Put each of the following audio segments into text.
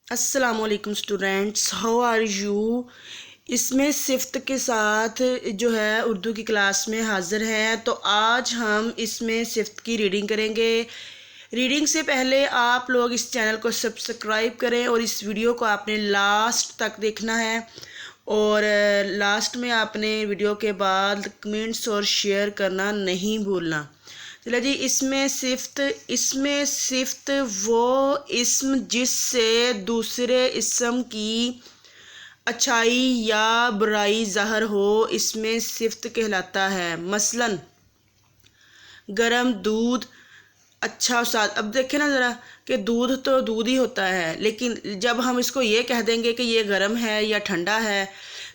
अस्सलाम वालेकुम students, how are you. इसमें सिफ्त के साथ जो है उर्दू की क्लास में हाज़िर हैं। तो आज हम इसमें सिफ्त की रीडिंग करेंगे। रीडिंग से पहले आप लोग इस चैनल को सब्सक्राइब करें और इस वीडियो को आपने लास्ट तक देखना है। और लास्ट में आपने वीडियो के बाद कमेंट्स और शेयर करना नहीं भूलना। चलो जी, इसमें सिफ्त वो इस्म जिससे दूसरे इस्म की अच्छाई या बुराई ज़ाहिर हो, इसमें सिफ्त कहलाता है। मसलन गरम दूध, अच्छा उस्ताद। अब देखें ना ज़रा कि दूध तो दूध ही होता है, लेकिन जब हम इसको ये कह देंगे कि ये गर्म है या ठंडा है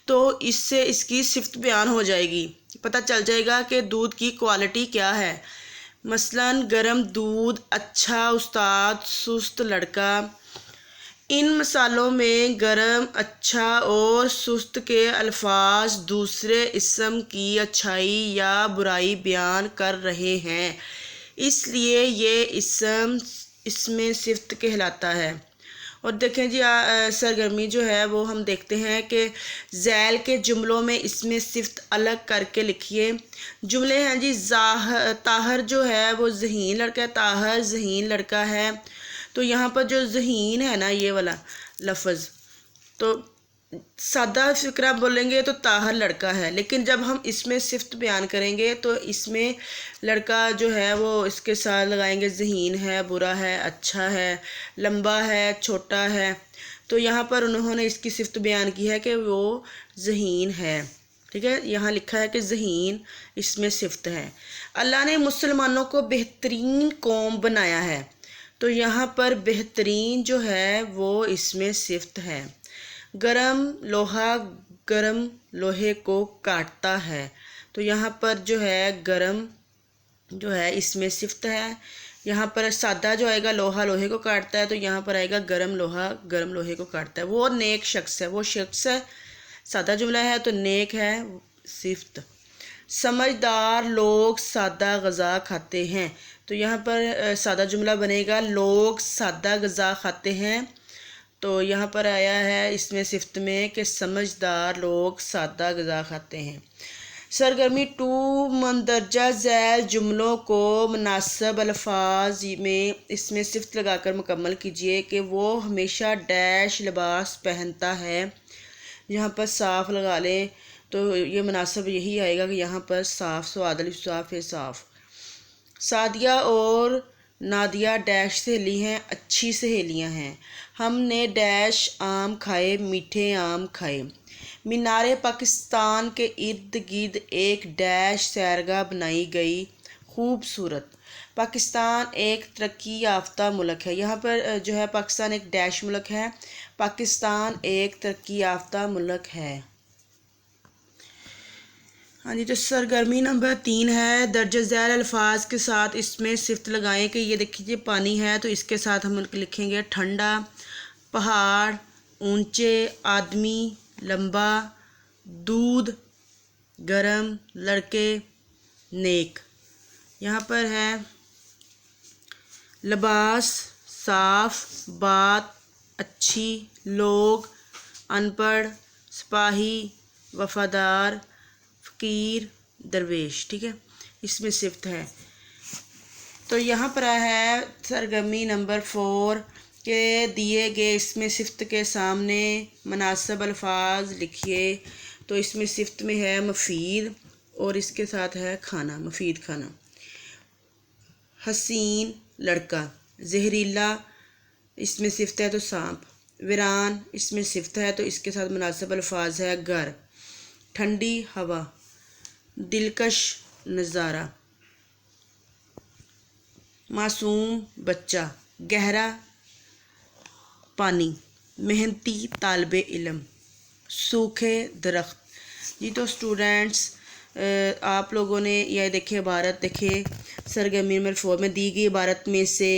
तो इससे इसकी सिफ्त बयान हो जाएगी, पता चल जाएगा कि दूध की क्वालिटी क्या है। मसलन गरम दूध, अच्छा उस्ताद, सुस्त लड़का। इन मिसालों में गरम, अच्छा और सुस्त के अल्फाज दूसरे इस्म की अच्छाई या बुराई बयान कर रहे हैं, इसलिए ये इस्म इसमें सिफ्त कहलाता है। और देखें जी, सरगर्मी जो है वो हम देखते हैं कि ज़ैल के जुमलों में इसमें सिफ्त अलग करके लिखिए। जुमले हैं जी, ताहर जो है वो ज़हीन लड़का है, ताहर ज़हीन लड़का है। तो यहाँ पर जो ज़हीन है ना, ये वाला लफ्ज़, तो सादा फिक्रा बोलेंगे तो ताहर लड़का है, लेकिन जब हम इसमें सिफ्त बयान करेंगे तो इसमें लड़का जो है वो इसके साथ लगाएंगे ज़हीन है, बुरा है, अच्छा है, लंबा है, छोटा है। तो यहाँ पर उन्होंने इसकी सिफ्त बयान की है कि वो ज़हीन है। ठीक है, यहाँ लिखा है कि ज़हीन इसमें सिफ्त है। अल्लाह ने मुसलमानों को बेहतरीन कौम बनाया है, तो यहाँ पर बेहतरीन जो है वो इसमें सिफ्त है। गरम लोहा गरम लोहे को काटता है, तो यहाँ पर जो है गरम जो है इसमें सिफ्त है। यहाँ पर सादा जो आएगा, लोहा लोहे को काटता है, तो यहाँ पर आएगा गरम लोहा गरम लोहे को काटता है। वो नेक शख्स है, वो शख्स है, सादा जुमला है तो नेक है सिफ्त। समझदार लोग सादा गज़ा खाते हैं, तो यहाँ पर सादा जुमला बनेगा, लोग सादा गज़ा खाते हैं। तो यहाँ पर आया है इसमें सिफ्त में कि समझदार लोग सादा गज़ा खाते हैं। सरगर्मी 2, मंदरजा झैल जुमलों को मुनासिब अल्फाज में इसमें सिफ्त लगाकर मुकम्मल कीजिए कि वो हमेशा डैश लिबास पहनता है। यहाँ पर साफ़ लगा लें तो ये मुनासिब यही आएगा कि यहाँ पर साफ़, स्वादल साफ़ है, साफ़। सादिया और नादिया डैश सहेली हैं, अच्छी सहेलियां हैं। हमने डैश आम खाए, मीठे आम खाए। मीनारे पाकिस्तान के इर्द गिर्द एक डैश सैरगाह बनाई गई, खूबसूरत। पाकिस्तान एक तरक्की याफ्ता मुल्क है। यहाँ पर जो है पाकिस्तान एक डैश मुल्क है, पाकिस्तान एक तरक्की याफ्ता मुल्क है। हाँ जी, तो सरगर्मी नंबर 3 है, दर्ज झैल अल्फाज के साथ इसमें सिफ्त लगाएं कि ये देखिए पानी है, तो इसके साथ हम लिखेंगे ठंडा, पहाड़, ऊंचे, आदमी, लंबा, दूध, गरम, लड़के, नेक। यहाँ पर है लिबास, साफ, बात, अच्छी, लोग, अनपढ़, सिपाही, वफादार, फ़कीर, दरवेश। ठीक है, इसमें सिफ्त है। तो यहाँ पर है सरगर्मी नंबर 4 के दिए गए इसमें सिफ्त के सामने मुनासिब अल्फाज लिखिए। तो इसमें सिफ्त में है मुफीद और इसके साथ है खाना, मुफीद खाना। हसीन लड़का, जहरीला इसमें सिफ्त है तो सांप। वीरान इसमें सिफ्त है तो इसके साथ मुनासिब अल्फाज है घर। ठंडी हवा, दिलकश नज़ारा। मासूम बच्चा, गहरा पानी, मेहनती तालिबे इल्म, सूखे दरख्त। जी तो स्टूडेंट्स, आप लोगों ने यह देखे इबारत देखे सरगर्मी नंबर 4 में दी गई इबारत में से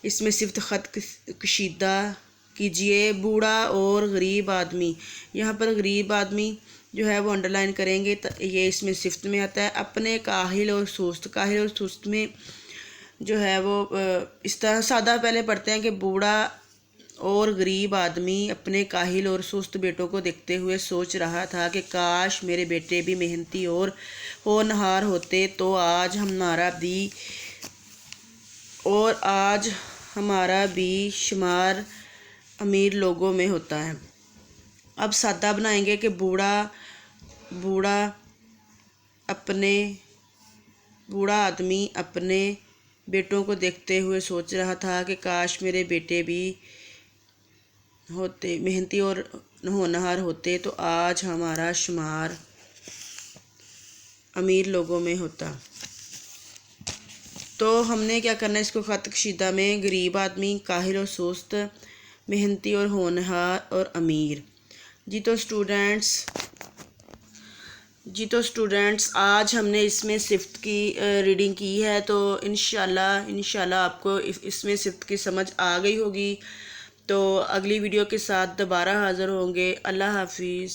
इसमें सिफ्त ख़त कशीदा कीजिए। बूढ़ा और गरीब आदमी, यहाँ पर गरीब आदमी जो है वो अंडरलाइन करेंगे, तो ये इसमें सिफ्त में आता है। अपने काहिल और सुस्त, काहिल और सुस्त में जो है वो इस तरह सादा पहले पढ़ते हैं कि बूढ़ा اور غریب آدمی اپنے کاہل اور سست بیٹوں کو دیکھتے ہوئے سوچ رہا تھا کہ کاش میرے بیٹے بھی محنتی اور ہونہار ہوتے تو آج ہمارا بھی شمار امیر لوگوں میں ہوتا ہے۔ اب سادہ بنائیں گے کہ بوڑھا آدمی اپنے بیٹوں کو دیکھتے ہوئے سوچ رہا تھا کہ کاش میرے بیٹے بھی محنتی اور ہونہار ہوتے تو آج ہمارا شمار امیر لوگوں میں ہوتا۔ تو ہم نے کیا کرنا ہے، اس کو خط کشیدہ میں غریب آدمی، کاہل اور سست، محنتی اور ہونہار اور امیر۔ جی تو اسٹوڈینٹس آج ہم نے اس میں صفت کی ریڈنگ کی ہے، تو انشاءاللہ آپ کو اس میں صفت کی سمجھ آ گئی ہوگی۔ تو اگلی ویڈیو کے ساتھ دوبارہ حاضر ہوں گے۔ اللہ حافظ۔